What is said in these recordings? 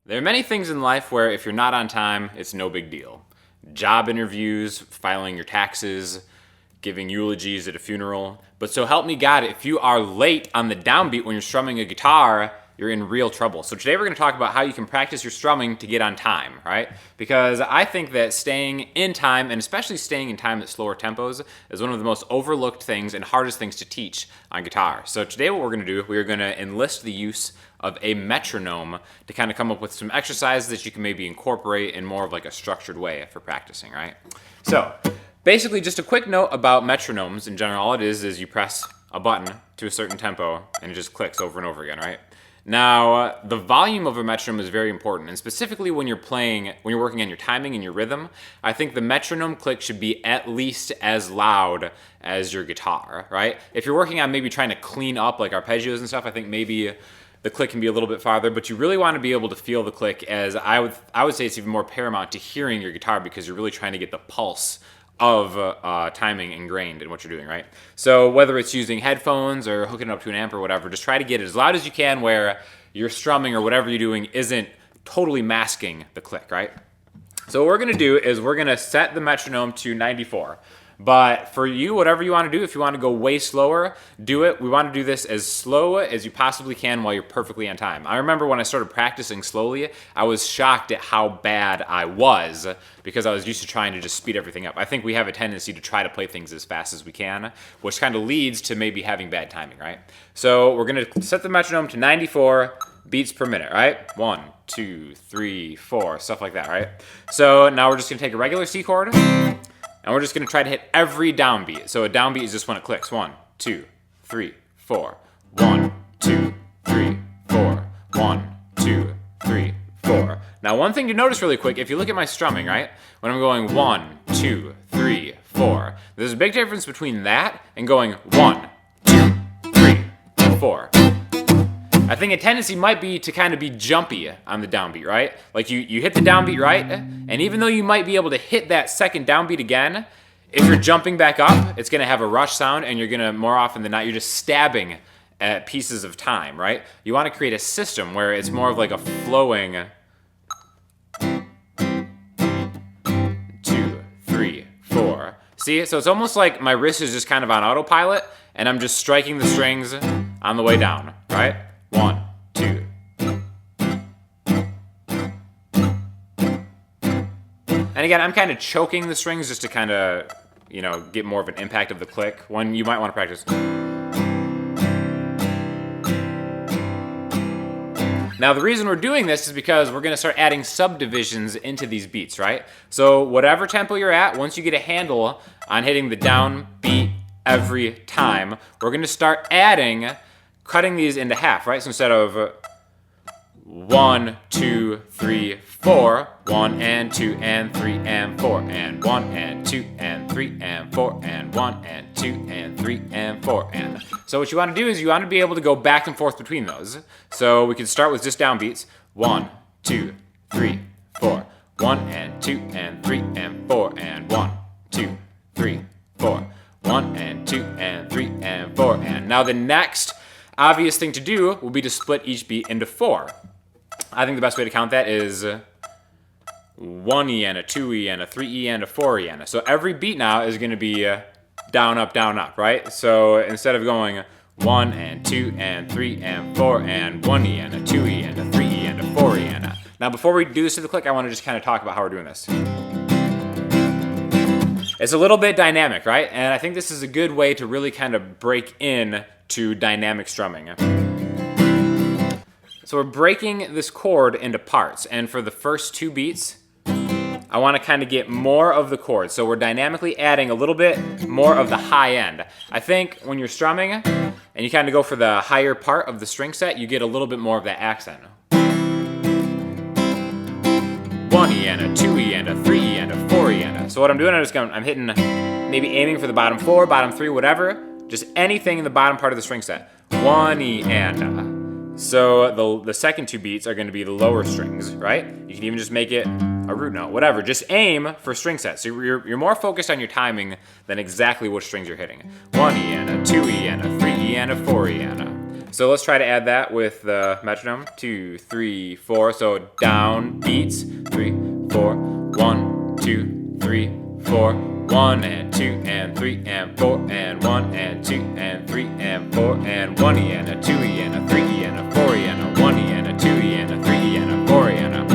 There are many things in life where if you're not on time, it's no big deal. Job interviews, filing your taxes, giving eulogies at a funeral. But so help me God, if you are late on the downbeat when you're strumming a guitar, you're in real trouble. So today we're going to talk about how you can practice your strumming to get on time, right? Because I think that staying in time, and especially staying in time at slower tempos, is one of the most overlooked things and hardest things to teach on guitar. So today what we're going to do, we're going to enlist the use of a metronome to kind of come up with some exercises that you can maybe incorporate in more of like a structured way for practicing, right? So basically just a quick note about metronomes in general. All it is you press a button to a certain tempo and it just clicks over and over again, right? Now, the volume of a metronome is very important, and specifically when you're working on your timing and your rhythm, I think the metronome click should be at least as loud as your guitar, right? If you're working on maybe trying to clean up like arpeggios and stuff, I think maybe the click can be a little bit farther, but you really want to be able to feel the click, as I would say it's even more paramount to hearing your guitar because you're really trying to get the pulse of timing ingrained in what you're doing, right? So whether it's using headphones or hooking it up to an amp or whatever, just try to get it as loud as you can where your strumming or whatever you're doing isn't totally masking the click, right? So what we're going to do is we're going to set the metronome to 94. But for you, whatever you want to do, if you want to go way slower, do it. We want to do this as slow as you possibly can while you're perfectly on time. I remember when I started practicing slowly, I was shocked at how bad I was because I was used to trying to just speed everything up. I think we have a tendency to try to play things as fast as we can, which kind of leads to maybe having bad timing, right? So we're going to set the metronome to 94 beats per minute, right? 1, 2, 3, 4, stuff like that, right? So now we're just going to take a regular C chord, and we're just going to try to hit every downbeat. So a downbeat is just when it clicks. 1, 2, 3, 4. 1, 2, 3, 4. 1, 2, 3, 4. Now, one thing to notice really quick, if you look at my strumming, right? When I'm going 1, 2, 3, 4, there's a big difference between that and going 1, 2, 3, 4. I think a tendency might be to kind of be jumpy on the downbeat, right? Like you hit the downbeat right, and even though you might be able to hit that second downbeat again, if you're jumping back up, it's going to have a rush sound, and you're going to, more often than not, you're just stabbing at pieces of time, right? You want to create a system where it's more of like a flowing 2, 3, 4. See? So it's almost like my wrist is just kind of on autopilot, and I'm just striking the strings on the way down, right? 1, 2. And again, I'm kind of choking the strings just to kind of, get more of an impact of the click. One you might want to practice. Now, the reason we're doing this is because we're going to start adding subdivisions into these beats, right? So whatever tempo you're at, once you get a handle on hitting the down beat every time, we're going to start cutting these into half, right? So instead of 1, 2, 3, 4, 1 and 2 and 3 and 4, and 1 and 2 and 3 and 4, and 1 and 2 and 3 and 4, and. So what you want to do is you want to be able to go back and forth between those. So we can start with just downbeats. 1, 2, 3, 4. 1 and 2 and 3 and 4, and 1, 2, 3, 4. 1 and 2 and 3 and 4, and. Now the next obvious thing to do will be to split each beat into 4. I think the best way to count that is 1E and a 2E and a 3E and a 4E and a. So every beat now is going to be down, up, right? So instead of going 1 and 2 and 3 and 4 and 1E and a 2E and a 3E and a 4E and a. Now before we do this to the click, I want to just kind of talk about how we're doing this. It's a little bit dynamic, right? And I think this is a good way to really kind of break in to dynamic strumming. So we're breaking this chord into parts, and for the first 2 beats, I want to kind of get more of the chord. So we're dynamically adding a little bit more of the high end. I think when you're strumming and you kind of go for the higher part of the string set, you get a little bit more of that accent. 1E and a 2E and a 3E and a 4E and a. So what I'm doing, I'm hitting, maybe aiming for the bottom 4, bottom 3, whatever. Just anything in the bottom part of the string set. 1E and a. So the second 2 beats are going to be the lower strings, right? You can even just make it a root note, whatever. Just aim for string sets. So you're more focused on your timing than exactly which strings you're hitting. 1E and a 2E and a 3E and a 4E and a. So let's try to add that with the metronome. 2, 3, 4. So down beats. 3, 4. 1, 2, 3, 4. 1 and 2 and 3 and 4 and 1 and 2 and 3 and 4 and 1E and a 2E and a 3E and a 4E and a 1E and a 2E and a 3E and a 4E and a.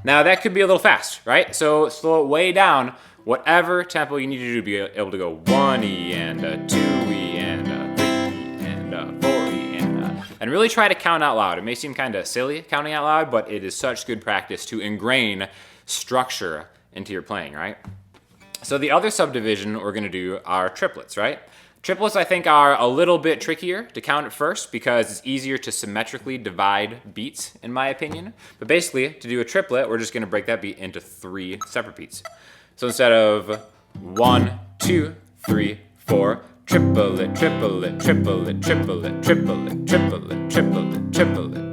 Now that could be a little fast, right? So slow it way down, whatever tempo you need to do to be able to go 1E and a 2E and a 3E and a 4E and really try to count out loud. It may seem kind of silly counting out loud, but it is such good practice to ingrain structure into your playing, right? So the other subdivision we're going to do are triplets, right? Triplets, I think, are a little bit trickier to count at first because it's easier to symmetrically divide beats, in my opinion. But basically, to do a triplet, we're just going to break that beat into 3 separate beats. So instead of 1, 2, 3, 4, triplet, triplet, triplet, triplet, triplet, triplet, triplet, triplet.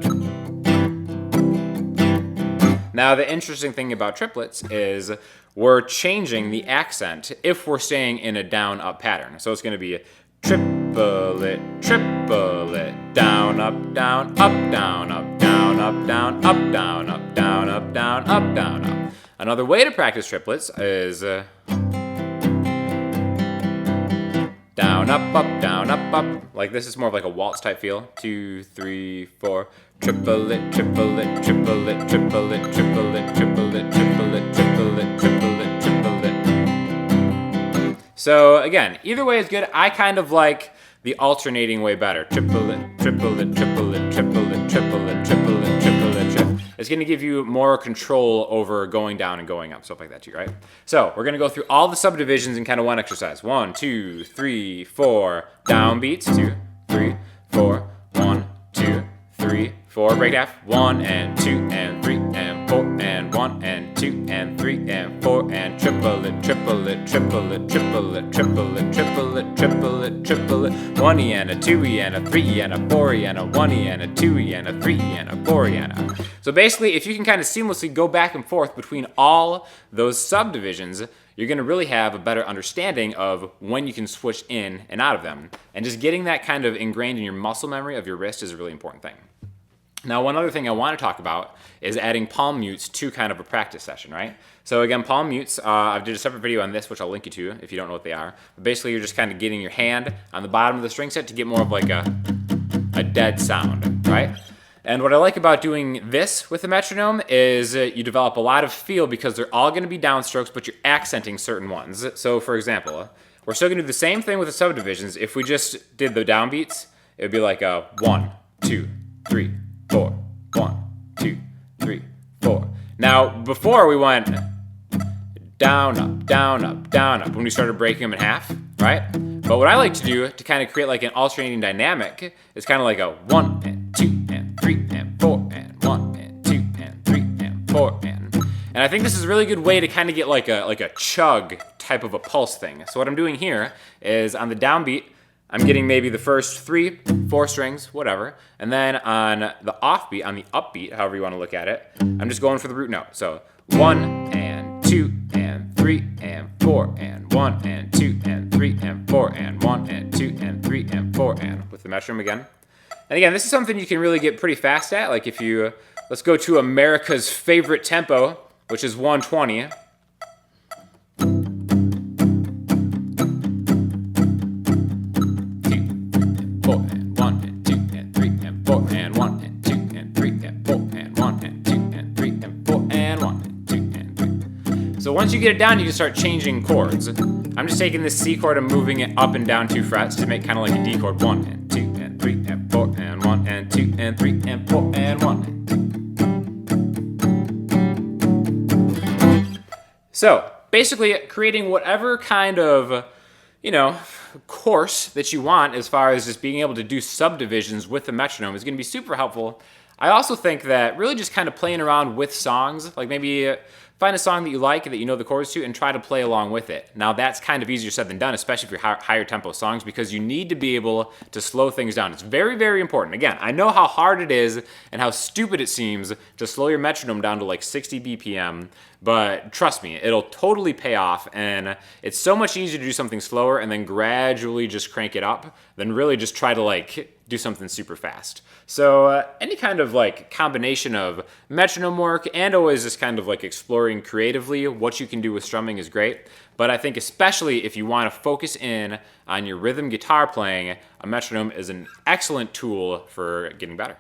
Now, the interesting thing about triplets is we're changing the accent if we're staying in a down-up pattern. So it's going to be a triplet, triplet, down, up, down, up, down, up, down, up, down, up, down, up, down, up, down, up, down, up. Another way to practice triplets is down, up, down, up. Like this is more of like a waltz type feel. 2, 3, 4. Triplet, triplet, triplet, triplet, triplet, triplet, triplet, triplet, triplet, triplet. So again, either way is good. I kind of like the alternating way better. Triplet, triplet, triplet, triplet, triplet, triplet, triplet, triplet. It's going to give you more control over going down and going up, stuff like that too, right? So we're going to go through all the subdivisions in kind of one exercise. 1, 2, 3, 4. Down beats. 2, 3, 4. 1, 2, 3, 4. Break half. 1 and 2 and 3 and 4 and 1 and 2 and 3 and 4 and triplet, triplet, triplet, triplet, triplet, triplet, triplet, triplet. 1E and a 2E and a 3E and a 4E and a 1E and a 2E and a 3E and a 4E and a. So basically, if you can kind of seamlessly go back and forth between all those subdivisions, you're going to really have a better understanding of when you can switch in and out of them. And just getting that kind of ingrained in your muscle memory of your wrist is a really important thing. Now, one other thing I want to talk about is adding palm mutes to kind of a practice session, right? So again, palm mutes, I did a separate video on this, which I'll link you to if you don't know what they are. But basically, you're just kind of getting your hand on the bottom of the string set to get more of like a dead sound, right? And what I like about doing this with the metronome is you develop a lot of feel because they're all going to be downstrokes, but you're accenting certain ones. So for example, we're still going to do the same thing with the subdivisions. If we just did the downbeats, it would be like a 1, 2, 3, 4. 1, 2, 3, 4. Now, before we went down, up, down, up, down, up, when we started breaking them in half, right? But what I like to do to kind of create like an alternating dynamic is kind of like a 1 and 2 and 3 and 4 and 1 and 2 and 3 and 4 and I think this is a really good way to kind of get like a chug type of a pulse thing. So what I'm doing here is on the downbeat, I'm getting maybe the first 3, 4 strings, whatever. And then on the offbeat, on the upbeat, however you want to look at it, I'm just going for the root note. So 1 and 2 and 3 and 4 and 1 and 2 and 3 and 4 and 1 and 2 and 3 and 4 and with the metronome again. And again, this is something you can really get pretty fast at. Like if you, let's go to America's favorite tempo, which is 120. So once you get it down, you can start changing chords. I'm just taking this C chord and moving it up and down 2 frets to make kind of like a D chord. 1 and 2 and 3 and 4 and 1 and 2 and 3 and 4 and 1. So basically creating whatever kind of, course that you want as far as just being able to do subdivisions with the metronome is going to be super helpful. I also think that really just kind of playing around with songs, like maybe find a song that you like, that you know the chords to, and try to play along with it. Now that's kind of easier said than done, especially if you're higher tempo songs, because you need to be able to slow things down. It's very, very important. Again, I know how hard it is and how stupid it seems to slow your metronome down to like 60 BPM, but trust me, it'll totally pay off, and it's so much easier to do something slower and then gradually just crank it up than really just try to like do something super fast. So any kind of like combination of metronome work and always just kind of like exploring creatively what you can do with strumming is great. But I think especially if you want to focus in on your rhythm guitar playing, a metronome is an excellent tool for getting better.